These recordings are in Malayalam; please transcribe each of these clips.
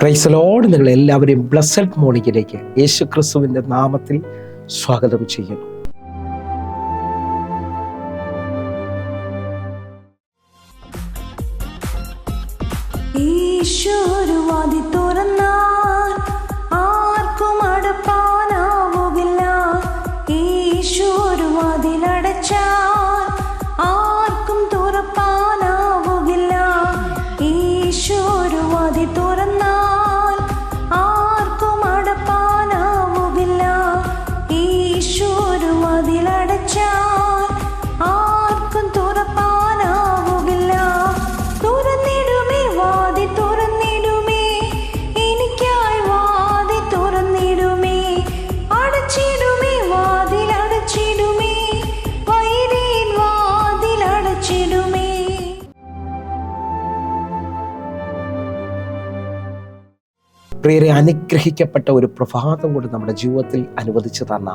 Praise Lord. നിങ്ങൾ എല്ലാവരെയും ബ്ലെസ്സഡ് മോർണിംഗിലേക്ക് യേശു ക്രിസ്തുവിൻ്റെ നാമത്തിൽ സ്വാഗതം ചെയ്യുന്നു. ഈശോരുവാതി തുറന്നാൽ ആർക്കും അടപ്പാനാവുകില്ല. ഈശോരുവാതിലടച്ചാൽ ആർക്കും തുറപ്പാനാവുകില്ല. ഈശോരുവാതി തുറന്നാൽ ആർക്കും അടപ്പാനാവുകില്ല. ഈശോരുവാതിലടച്ചാൽ ആർക്കും തുറപ്പാനാവുകില്ല. തുറന്നിടുമേ വാതി തുറന്നിടുമേ, എനിക്കായി വാതി തുറന്നിടുമേ. അടച്ചിടുമേ വാതിലടച്ചിടുമേ, വൈരിൻ വാതിലടച്ചിടുമേ. പ്രിയരെ, അനുഗ്രഹിക്കപ്പെട്ട ഒരു പ്രഭാതം കൊണ്ട് നമ്മുടെ ജീവിതത്തിൽ അനുവദിച്ചു തന്ന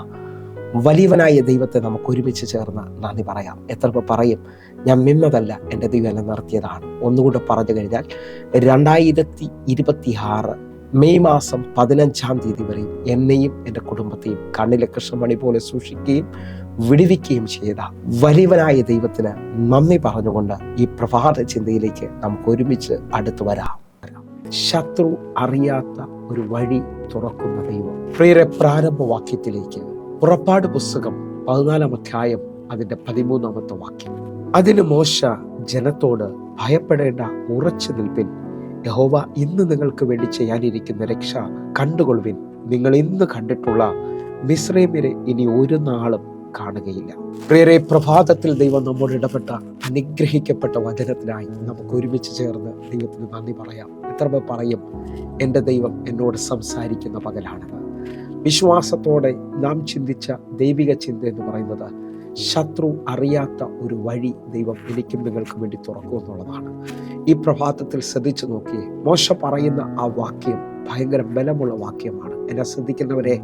വലിയവനായ ദൈവത്തെ നമുക്ക് ഒരുമിച്ച് ചേർന്ന് നന്ദി പറയാം. എത്ര പേർ പറയും, ഞാൻ നിന്നതല്ല, എൻ്റെ ദൈവം എന്നെ നിർത്തിയതാണ്? ഒന്നുകൂടെ പറഞ്ഞു കഴിഞ്ഞാൽ 2026 മെയ് മാസം 15-ാം തീയതി വരെയും എന്നെയും എൻ്റെ കുടുംബത്തെയും കണ്ണിലെ കൃഷ്ണമണി പോലെ സൂക്ഷിക്കുകയും വിടുവിക്കുകയും ചെയ്ത വലിയവനായ ദൈവത്തിന് നന്ദി പറഞ്ഞുകൊണ്ട് ഈ പ്രഭാത ചിന്തയിലേക്ക് നമുക്ക് ഒരുമിച്ച് അടുത്തു വരാം. ശത്രു അറിയാത്ത ഒരു വഴി തുറക്കുന്ന ദൈവം. പ്രിയരെ, പ്രാരംഭവാക്യത്തിലേക്ക് പുറപ്പാട് പുസ്തകം 14-ാം അധ്യായം അതിൻ്റെ 13-ാമത്തെ വാക്യം. അതിന് മോശ ജനത്തോട്, ഭയപ്പെടേണ്ട, ഉറച്ചു നിൽപ്പിൻ. യഹോവ ഇന്ന് നിങ്ങൾക്ക് വേണ്ടി ചെയ്യാനിരിക്കുന്ന രക്ഷ കണ്ടുകൊള്ളുവിൻ. നിങ്ങൾ ഇന്ന് കണ്ടിട്ടുള്ള മിസ്രയീമ്യരെ ഇനി ഒരു നാളും കാണുകയില്ല. പ്രിയരെ, പ്രഭാതത്തിൽ ദൈവം നമ്മോട് ഇടപെട്ട അനുഗ്രഹിക്കപ്പെട്ട വചനത്തിനായി നമുക്ക് ഒരുമിച്ച് ചേർന്ന് ദൈവത്തിന് നന്ദി പറയാം. എത്ര പേർ പറയും, എൻ്റെ ദൈവം എന്നോട് സംസാരിക്കുന്ന പകലാണിത്? വിശ്വാസത്തോടെ നാം ചിന്തിച്ച ദൈവിക ചിന്ത എന്ന് പറയുന്നത് ശത്രു അറിയാത്ത ഒരു വഴി ദൈവം എനിക്കും നിങ്ങൾക്കും വേണ്ടി തുറക്കും എന്നുള്ളതാണ്. ഈ പ്രഭാതത്തിൽ ശ്രദ്ധിച്ചു നോക്കിയേ, മോശ പറയുന്ന ആ വാക്യം ഭയങ്കര ബലമുള്ള വാക്യമാണ്. എന്നെ ശ്രദ്ധിക്കുന്നവരെ,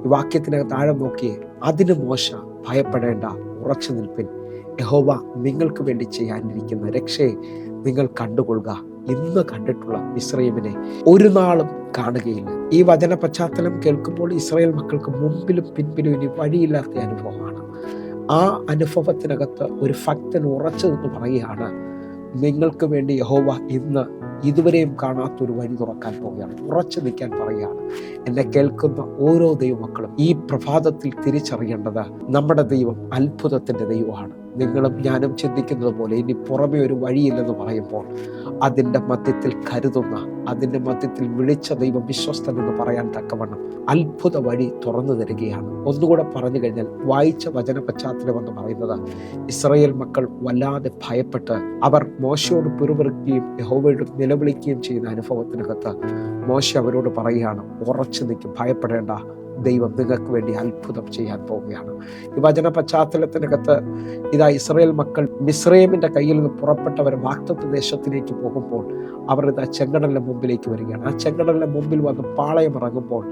ഈ വാക്യത്തിനകത്ത് ആഴം നോക്കിയേ. അതിന് മോശ, ഭയപ്പെടേണ്ട, ഉറച്ചു നിൽപ്പിൻ. യഹോവ നിങ്ങൾക്ക് വേണ്ടി ചെയ്യാനിരിക്കുന്ന രക്ഷയെ നിങ്ങൾ കണ്ടുകൊള്ളുക. ഇന്ന് കണ്ടിട്ടുള്ള മിസ്രയീമിനെ ഒരു നാളും കാണുകയില്ല. ഈ വചന പശ്ചാത്തലം കേൾക്കുമ്പോൾ ഇസ്രായേൽ മക്കൾക്ക് മുമ്പിലും പിൻപിലും ഇനി വഴിയില്ലാത്ത അനുഭവമാണ്. ആ അനുഭവത്തിനകത്ത് ഒരു ഭക്തൻ ഉറച്ചു നിന്ന് പറയുകയാണ്, നിങ്ങൾക്ക് വേണ്ടി യഹോവ ഇന്ന് ഇതുവരെയും കാണാത്തൊരു വഴി തുറക്കാൻ പോവുകയാണ്. ഉറച്ചു നിൽക്കാൻ പറയുകയാണ്. എന്നെ കേൾക്കുന്ന ഓരോ ദൈവമക്കളും ഈ പ്രഭാതത്തിൽ തിരിച്ചറിയേണ്ടത്, നമ്മുടെ ദൈവം അത്ഭുതത്തിൻ്റെ ദൈവമാണ്. നിങ്ങളും ഞാനും ചിന്തിക്കുന്നത് പോലെ ഇനി പുറമെ ഒരു വഴിയില്ലെന്ന് പറയുമ്പോൾ അതിൻ്റെ മധ്യത്തിൽ കരുതുന്ന, അതിൻ്റെ മധ്യത്തിൽ വിളിച്ച ദൈവം വിശ്വസ്തൻ എന്ന് പറയാൻ തക്കവണ്ണം അത്ഭുത വഴി തുറന്നു തരികയാണ്. ഒന്നുകൂടെ പറഞ്ഞു കഴിഞ്ഞാൽ, വായിച്ച വചന പശ്ചാത്തലം എന്ന് പറയുന്നത് ഇസ്രായേൽ മക്കൾ വല്ലാതെ ഭയപ്പെട്ട് അവർ മോശയോട് പിറുപിറുക്കുകയും യഹോവയോട് നിലവിളിക്കുകയും ചെയ്യുന്ന അനുഭവത്തിനകത്ത് മോശ അവരോട് പറയുകയാണ്, ഉറച്ചു നിൽക്കും, ഭയപ്പെടേണ്ട, ദൈവം നിങ്ങൾക്ക് വേണ്ടി അത്ഭുതം ചെയ്യാൻ പോവുകയാണ്. ഈ വചന പശ്ചാത്തലത്തിനകത്ത് ഇതാ ഇസ്രായേൽ മക്കൾ മിസ്രയീമിന്റെ കയ്യിൽ നിന്ന് പുറപ്പെട്ടവർ വാഗ്ദത്ത ദേശത്തിലേക്ക് പോകുമ്പോൾ അവർ ഇതാ ചെങ്കടലിന്റെ മുമ്പിലേക്ക് വരികയാണ്. ആ ചെങ്കടലിന്റെ മുമ്പിൽ വന്ന് പാളയം ഇറങ്ങുമ്പോൾ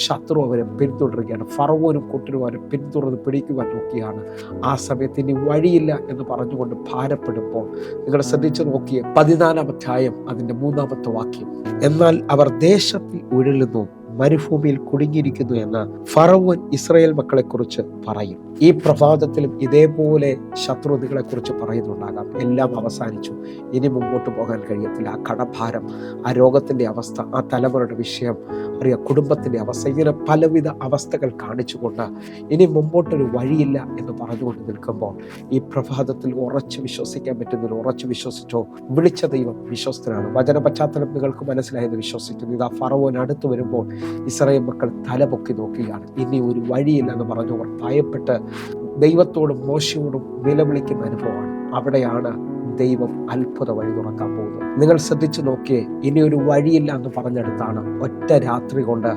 ശത്രു അവരെ പിന്തുടരുകയാണ്. ഫറവോനും കൂട്ടരും അവരെ പിന്തുടർന്ന് പിടിക്കുവാൻ നോക്കിയാണ്. ആ സമയത്ത് ഇനി വഴിയില്ല എന്ന് പറഞ്ഞുകൊണ്ട് ഭാരപ്പെടുമ്പോൾ നിങ്ങൾ ശ്രദ്ധിച്ചു നോക്കിയേ, 14-ാം അധ്യായം അതിൻ്റെ 3-ാമത്തെ വാക്യം. എന്നാൽ അവർ ദേശത്തിൽ ഉഴലുന്നു, മരുഭൂമിയിൽ കുടുങ്ങിയിരിക്കുന്നു എന്ന് ഫറവോൻ ഇസ്രായേൽ മക്കളെ കുറിച്ച് പറയും. ഈ പ്രഭാതത്തിലും ഇതേപോലെ ശത്രുതകളെ കുറിച്ച് പറയുന്നുണ്ടാകാം. എല്ലാം അവസാനിച്ചു, ഇനി മുമ്പോട്ട് പോകാൻ കഴിയത്തില്ല. ആ കടഭാരം, ആ രോഗത്തിൻ്റെ അവസ്ഥ, ആ തലമുറയുടെ വിഷയം, അറിയാം, കുടുംബത്തിൻ്റെ അവസ്ഥ, ഇങ്ങനെ പലവിധ അവസ്ഥകൾ കാണിച്ചുകൊണ്ട് ഇനി മുമ്പോട്ടൊരു വഴിയില്ല എന്ന് പറഞ്ഞുകൊണ്ട് നിൽക്കുമ്പോൾ ഈ പ്രഭാതത്തിൽ ഉറച്ചു വിശ്വസിക്കാൻ പറ്റുന്നില്ല. ഉറച്ചു വിശ്വസിച്ചോ, വിളിച്ച ദൈവം വിശ്വസ്തനാണ്. വചന പശ്ചാത്തലം നിങ്ങൾക്ക് മനസ്സിലായെന്ന് വിശ്വസിക്കുന്നു. ഇതാ ഫറവോൻ അടുത്ത് വരുമ്പോൾ ഇസ്രായേൽ മക്കൾ തലപൊക്കി നോക്കുകയാണ്. ഇനി ഒരു വഴിയില്ല എന്ന് പറഞ്ഞവർ ഭയപ്പെട്ട് ദൈവത്തോടും മോശയോടും നിലവിളിക്കുന്ന അനുഭവമാണ്. അവിടെയാണ് ദൈവം അത്ഭുത വഴി തുറക്കാൻ പോകുന്നത്. നിങ്ങൾ ശ്രദ്ധിച്ചു നോക്കിയേ, ഇനി ഒരു വഴിയില്ല എന്ന് പറഞ്ഞെടുത്താണ് ഒറ്റ രാത്രി കൊണ്ട്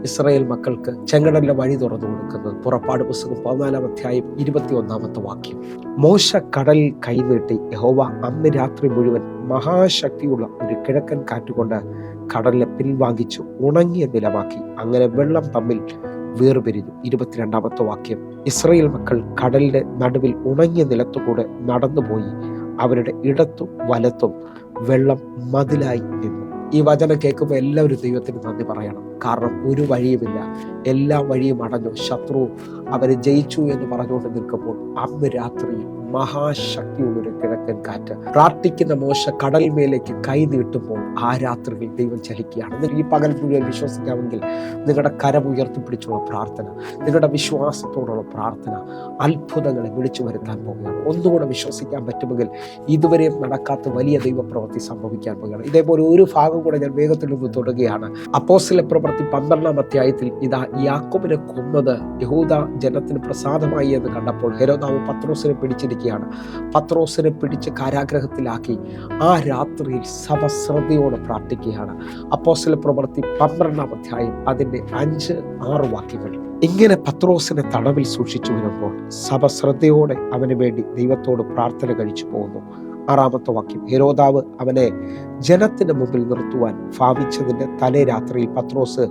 ഇസ്രായേൽ മക്കൾക്ക് ചെങ്കടലിലെ വഴി തുറന്നു കൊടുക്കുന്നത്. പുറപ്പാട് പുസ്തകം 14-ാം അധ്യായം 21-ാമത്തെ വാക്യം. മോശ കടലിൽ കൈനീട്ടി, യഹോവ അന്ന് രാത്രി മുഴുവൻ മഹാശക്തിയുള്ള ഒരു കിഴക്കൻ കാറ്റുകൊണ്ട് കടലിനെ പിൻവാങ്ങിച്ചു ഉണങ്ങിയ നിലമാക്കി. അങ്ങനെ വെള്ളം തമ്മിൽ വേർപിരിഞ്ഞു. 22-ാമത്തെ വാക്യം. ഇസ്രായേൽ മക്കൾ കടലിന്റെ നടുവിൽ ഉണങ്ങിയ നിലത്തുകൂടെ നടന്നുപോയി. അവരുടെ ഇടത്തും വലത്തും വെള്ളം മതിലായി നിന്നു. ഈ വചനം കേൾക്കുമ്പോൾ എല്ലാവരും ദൈവത്തിന് നന്ദി പറയണം. കാരണം ഒരു വഴിയുമില്ല, എല്ലാ വഴിയും അടഞ്ഞു, ശത്രു അവരെ ജയിച്ചു എന്ന് പറഞ്ഞുകൊണ്ട് നിൽക്കുമ്പോൾ അന്ന് രാത്രി മഹാശക്തിയുള്ളൊരു കിഴക്കൻ കാറ്റ്, പ്രാർത്ഥിക്കുന്ന മോശ കടൽ മേലേക്ക് കൈ നീട്ടുമ്പോൾ ആ രാത്രിയിൽ ദൈവം ചലിക്കുകയാണ്. ഈ പകൽ മുഴുവൻ വിശ്വസിക്കാമെങ്കിൽ നിങ്ങളുടെ കരം ഉയർത്തിപ്പിടിച്ചുള്ള പ്രാർത്ഥന, നിങ്ങളുടെ വിശ്വാസത്തോടുള്ള പ്രാർത്ഥന അത്ഭുതങ്ങളെ വിളിച്ചു വരുത്താൻ പോവുകയാണ്. ഒന്നുകൂടെ വിശ്വസിക്കാൻ പറ്റുമെങ്കിൽ ഇതുവരെയും നടക്കാത്ത വലിയ ദൈവപ്രവൃത്തി സംഭവിക്കാൻ പോവുകയാണ്. ഇതേപോലെ ഒരു ഭാഗം കൂടെ ഞാൻ വേഗത്തിൽ നിന്ന് തൊടുകയാണ്. അപ്പോസ്തല പ്രവൃത്തി 12-ാം അധ്യായത്തിൽ ഇതാ യാക്കോബിനെ കൊന്നത് യഹൂദ ജനത്തിന് പ്രസാദമായി എന്ന് കണ്ടപ്പോൾ ഹെരോദാവ് പത്രോസിനെ പിടിച്ചിരിക്കുകയാണ്. പത്രോസിനെ പിടിച്ച് കാരാഗ്രഹത്തിലാക്കി ആ രാത്രിയിൽ സഭ ശ്രദ്ധയോടെ പ്രാർത്ഥിക്കുകയാണ്. അപ്പോസ്തല പ്രവൃത്തി 12-ാം അധ്യായം അതിൻ്റെ 5-6 വാക്യങ്ങൾ. ഇങ്ങനെ പത്രോസിനെ തടവിൽ സൂക്ഷിച്ചു വരുമ്പോൾ സഭ ശ്രദ്ധയോടെ അവന് വേണ്ടി ദൈവത്തോട് പ്രാർത്ഥന കഴിച്ചു പോകുന്നു. 6-ാമത്തെ വാക്യം. ഹെരോദാവ് അവനെ ജനത്തിന് മുമ്പിൽ നിർത്തുവാൻ ഭാവിച്ചതിൻ്റെ തലേ രാത്രിയിൽ പത്രോസ്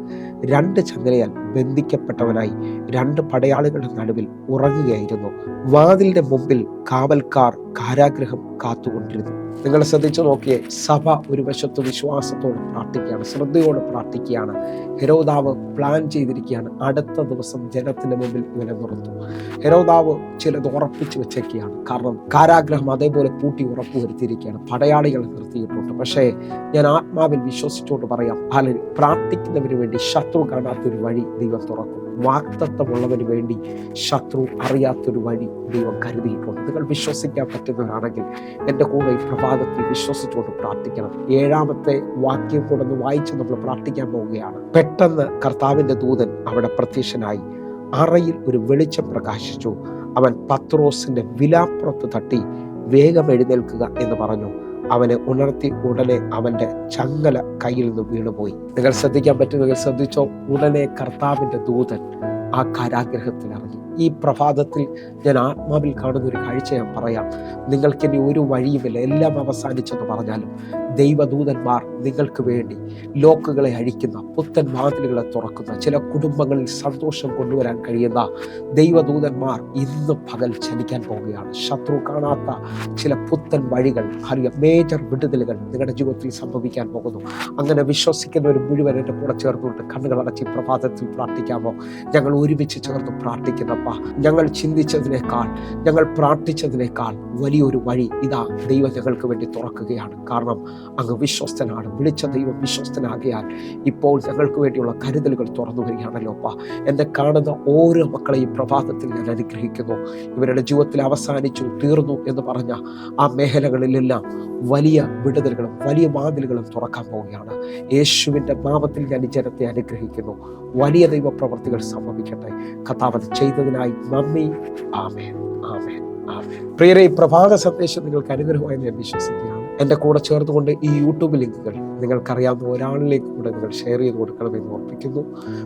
2 ചങ്ങലയാൽ ബന്ധിക്കപ്പെട്ടവനായി 2 പടയാളികളുടെ നടുവിൽ ഉറങ്ങുകയായിരുന്നു. വാതിലിന്റെ മുമ്പിൽ കാവൽക്കാർ കാരാഗ്രഹം കാത്തുകൊണ്ടിരുന്നു. നിങ്ങൾ ശ്രദ്ധിച്ചു നോക്കിയേ, സഭ ഒരു വശത്ത് വിശ്വാസത്തോടെ പ്രാർത്ഥിക്കുകയാണ്, ശ്രദ്ധയോടെ പ്രാർത്ഥിക്കുകയാണ്. ഹെരോദാവ് പ്ലാൻ ചെയ്തിരിക്കുകയാണ്, അടുത്ത ദിവസം ജനത്തിന്റെ മുമ്പിൽ ഇവനെ നിർത്തും. ഹെരോദാവ് ചിലത് ഉറപ്പിച്ചു വെച്ചേക്കുകയാണ്. കാരണം കാരാഗ്രഹം അതേപോലെ പൂട്ടി ഉറപ്പുവരുത്തിയിരിക്കുകയാണ്, പടയാളികളെ നിർത്തിയിട്ടുണ്ട്. പക്ഷേ ഞാൻ ആത്മാവിൽ വിശ്വസിച്ചുകൊണ്ട് പറയാം, അല്ലെങ്കിൽ പ്രാർത്ഥിക്കുന്നവന് വേണ്ടി ശത്രു കാണാത്തൊരു വഴി ദൈവം തുറക്കും. വാഗ്ദത്തമുള്ളവന് വേണ്ടി ശത്രു അറിയാത്തൊരു വഴി ദൈവം കരുതിയിട്ടുണ്ട്. നിങ്ങൾ വിശ്വസിക്കാൻ പറ്റുന്നവരാണെങ്കിൽ എൻ്റെ കൂടെ ഈ പ്രഭാതത്തിൽ വിശ്വസിച്ചുകൊണ്ട് പ്രാർത്ഥിക്കണം. 7-ാമത്തെ വാക്യം കൂടെ വായിച്ച് നമ്മൾ പ്രാർത്ഥിക്കാൻ പോവുകയാണ്. പെട്ടെന്ന് കർത്താവിൻ്റെ ദൂതൻ അവിടെ പ്രത്യക്ഷനായി, അറയിൽ ഒരു വെളിച്ചം പ്രകാശിച്ചു. അവൻ പത്രോസിന്റെ വിലാപ്പുറത്ത് തട്ടി വേഗം എഴുന്നേൽക്കുക എന്ന് പറഞ്ഞു. അവനെ ഉണർത്തി. ഉടനെ അവന്റെ ചങ്ങല കയ്യിൽ നിന്ന് വീണുപോയി. നിങ്ങൾ ശ്രദ്ധിക്കാൻ പറ്റുമെങ്കിൽ ശ്രദ്ധിച്ചോ, ഉടനെ കർത്താവിന്റെ ദൂതൻ ആ കാരാഗ്രഹത്തിൽ ഇറങ്ങി. ഈ പ്രഭാതത്തിൽ ഞാൻ ആത്മാവിൽ കാണുന്ന ഒരു കാഴ്ച ഞാൻ പറയാം. നിങ്ങൾക്കിനി ഒരു വഴിയുമില്ല, എല്ലാം അവസാനിച്ചെന്ന് പറഞ്ഞാലും ദൈവദൂതന്മാർ നിങ്ങൾക്ക് വേണ്ടി ലോക്കുകളെ അഴിക്കുന്ന, പുത്തൻ വാതിലുകളെ തുറക്കുന്ന, ചില കുടുംബങ്ങളിൽ സന്തോഷം കൊണ്ടുവരാൻ കഴിയുന്ന ദൈവദൂതന്മാർ ഇന്ന് പകൽ ചലിക്കാൻ പോവുകയാണ്. ശത്രു കാണാത്ത ചില പുത്തൻ വഴികൾ, മേജർ വിടുതലുകൾ നിങ്ങളുടെ ജീവിതത്തിൽ സംഭവിക്കാൻ പോകുന്നു. അങ്ങനെ വിശ്വസിക്കുന്നവർ മുഴുവൻ എൻ്റെ കൂടെ ചേർന്നുകൊണ്ട് കണ്ണുകളടച്ച് പ്രഭാതത്തിൽ പ്രാർത്ഥിക്കാമോ? ഞങ്ങൾ ഒരുമിച്ച് ചേർന്ന് പ്രാർത്ഥിക്കുന്നപ്പ, ഞങ്ങൾ ചിന്തിച്ചതിനേക്കാൾ, ഞങ്ങൾ പ്രാർത്ഥിച്ചതിനേക്കാൾ വലിയൊരു വഴി ഇതാ ദൈവം ഞങ്ങൾക്ക് വേണ്ടി തുറക്കുകയാണ്. കാരണം അങ്ങ് വിശ്വസ്തനാണ്, വിളിച്ച ദൈവം വിശ്വസ്തനാകിയാൽ ഇപ്പോൾ ഞങ്ങൾക്ക് വേണ്ടിയുള്ള കരുതലുകൾ തുറന്നു വരികയാണല്ലോ അപ്പ. എന്നെ കാണുന്ന ഓരോ മക്കളെയും പ്രഭാതത്തിൽ ഞാൻ അനുഗ്രഹിക്കുന്നു. ഇവരുടെ ജീവിതത്തിൽ അവസാനിച്ചു, തീർന്നു എന്ന് പറഞ്ഞ ആ മേഖലകളിലെല്ലാം വലിയ വിടുതലുകളും വലിയ വാതിലുകളും തുറക്കാൻ പോവുകയാണ്. യേശുവിൻ്റെ നാമത്തിൽ ഞാൻ ഈ ജനത്തെ അനുഗ്രഹിക്കുന്നു. വലിയ ദൈവ പ്രവർത്തികൾ സംഭവിക്കട്ടെ. കർത്താവ് ചെയ്തതിനായി നന്ദി. ആമേൻ, ആമേൻ, ആമേൻ. പ്രിയരെ, ഈ പ്രഭാത സന്ദേശം നിങ്ങൾക്ക് അനുഗ്രഹമായി ഞാൻ വിശ്വസിക്കുകയാണ്. എൻ്റെ കൂടെ ചേർന്നുകൊണ്ട് ഈ യൂട്യൂബ് ലിങ്കുകൾ നിങ്ങൾക്കറിയാവുന്ന ഒരാളിലേക്ക് കൂടെ നിങ്ങൾ ഷെയർ ചെയ്ത് കൊടുക്കണമെന്ന് ഓർപ്പിക്കുന്നു.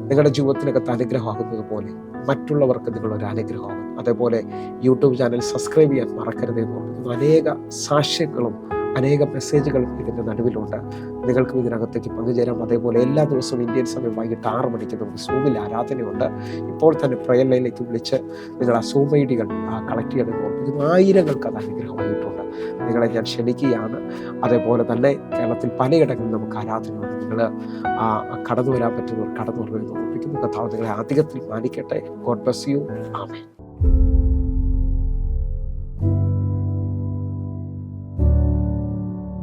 നിങ്ങളുടെ ജീവിതത്തിനകത്ത് അനുഗ്രഹമാകുന്നത് പോലെ മറ്റുള്ളവർക്ക് നിങ്ങളൊരു അനുഗ്രഹമാകും. അതേപോലെ യൂട്യൂബ് ചാനൽ സബ്സ്ക്രൈബ് ചെയ്യാൻ മറക്കരുതെന്ന് ഓർപ്പിക്കുന്നു. അനേക സാക്ഷ്യങ്ങളും അനേക മെസ്സേജുകളും ഇതിൻ്റെ നടുവിലുണ്ട്. നിങ്ങൾക്കും ഇതിനകത്തേക്ക് പങ്കുചേരാം. അതേപോലെ എല്ലാ ദിവസവും ഇന്ത്യൻ സമയം വൈകിട്ട് 6 മണിക്ക് നമുക്ക് സൂമിൽ ആരാധനയുണ്ട്. ഇപ്പോൾ തന്നെ പ്രയർ ലൈനിലേക്ക് വിളിച്ച് നിങ്ങൾ ആ സൂം ഐഡികൾ കളക്ട് ചെയ്യണമെന്ന് ഓർപ്പിക്കുന്നു. ആയിരങ്ങൾക്ക് അത് അനുഗ്രഹമായിട്ടുണ്ട്. നിങ്ങളെ ഞാൻ ക്ഷണിക്കുകയാണ്. അതേപോലെ തന്നെ കേരളത്തിൽ പലയിടങ്ങളിൽ നമുക്ക് ആരാധനയുണ്ട്. നിങ്ങൾ കടന്നു വരാൻ പറ്റുന്നവർ കടന്നു വരണമെന്ന് ഓർപ്പിക്കുന്നു. കർത്താവ് നിങ്ങളെ അധികത്തിൽ മാനിക്കട്ടെ. God bless you. ആമേൻ.